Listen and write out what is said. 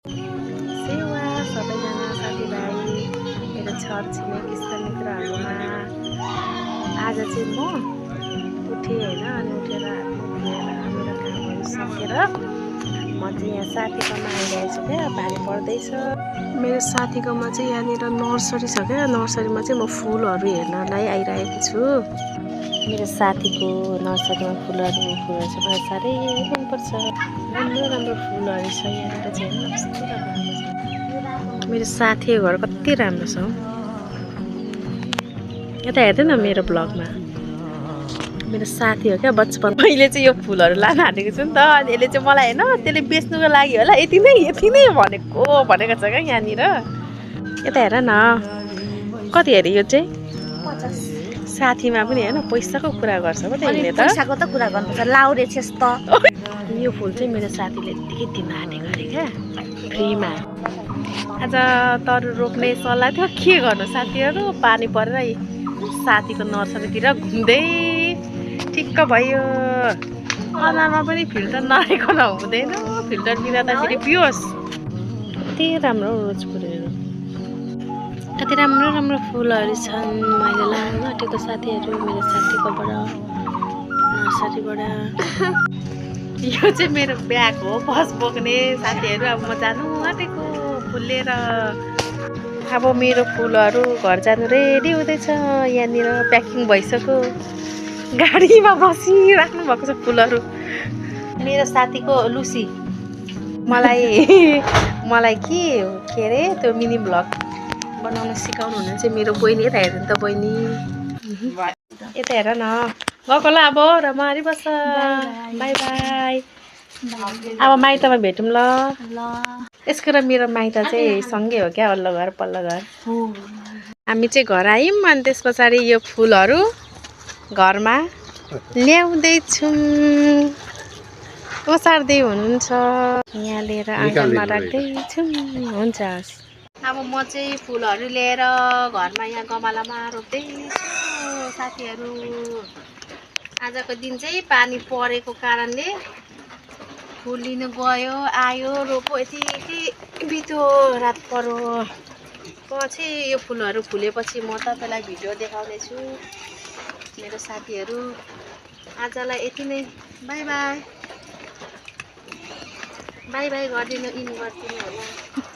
सेवा सबैजना साथीभाइ मेरो छर छिमेकी मित्रहरूमा आज चाहिँ म उठेँ होइन अनि उठेर मेरो कामहरू सकेर म चाहिँ यहाँ साथीकोमा आइरहेको छु क्या पानी पर्दैछ मेरो साथीकोमा चाहिँ यहाँनिर नर्सरी छ क्या नर्सरीमा चाहिँ म फुलहरू हेर्नलाई आइरहेको छु मेरो साथीको नर्सरीमा फुलहरू फुलेको छ मलाई साह्रै मनपर्छ राम्रो राम्रो फुलहरू छ यहाँनिर चाहिँ हेर्नु कस्तो राम्रो छ मेरो साथीको घर कति राम्रो छ यता हेर्दै न मेरो ब्लगमा मेरो साथी हो क्या बचपन मैले चाहिँ यो फुलहरू लान हालेको छु नि त अनि यसले चाहिँ मलाई होइन त्यसले बेच्नुको लागि होला यति नै भनेको छ क्या यहाँनिर यता हेर न कति हेरे यो चाहिँ 50 साथीमा पनि होइन पैसाको कुरा गर्छ पो त यसले त पैसाको त कुरा गर्नुपर्छ लाउरे छेस त यो फुल चाहिँ मेरो साथीले यतिकै दिन आँटेको अरे क्या फ्रीमा आज तरुल रोप्ने सल्लाह थियो के गर्नु साथीहरू पानी परेर साथीको नर्सरीतिर घुम्दै ठिक्क भयो अनुहारमा पनि फिल्टर नआइकन हुँदैन फिल्टर बिना त फेरि पियोस् कति राम्रो रोज फुलहरू कति राम्रो राम्रो फुलहरू छन् मैले लाउन आँटेको साथीहरू मेरो साथीकोबाट नर्सरीबाट यो चाहिँ मेरो ब्याग हो बस बोक्ने साथीहरू अब म जानु आँटेको फुल लिएर अब मेरो फुलहरू घर जानु रेडी हुँदैछ यहाँनिर प्याकिङ भइसक्यो गाडीमा बसिराख्नु भएको छ फुलहरू मेरो साथीको लुसी मलाई के अरे त्यो मिनी ब्लग बनाउन सिकाउनु हुने चाहिँ मेरो बहिनी यता हेर्नु त बहिनी यता हेर न गएको ल अब रमारी बस बाई बाई अब माइतमा भेटौँ ल यसको र मेरो माइत चाहिँ सँगै हो क्या वल्लो घर पल्लो घर हामी चाहिँ घर आयौँ अनि त्यस पछाडि यो फुलहरू घरमा ल्याउँदैछौँ ओसार्दै हुनुहुन्छ यहाँ लिएर आँगनमा राख्दैछौँ हुन्छ अब म चाहिँ फुलहरू लिएर घरमा यहाँ गमलामा रोप्दैछु साथीहरू आजको दिन चाहिँ पानी परेको कारणले फुल लिनु गयो आयो रोप्यो यति बित्यो रात परो पछि यो फुलहरू फुलेपछि म तपाईँलाई भिडियो देखाउने छु मेरो साथीहरू आजलाई यति नै बाई बाई बाई बाई गरिदिनु इन गरिदिनु होला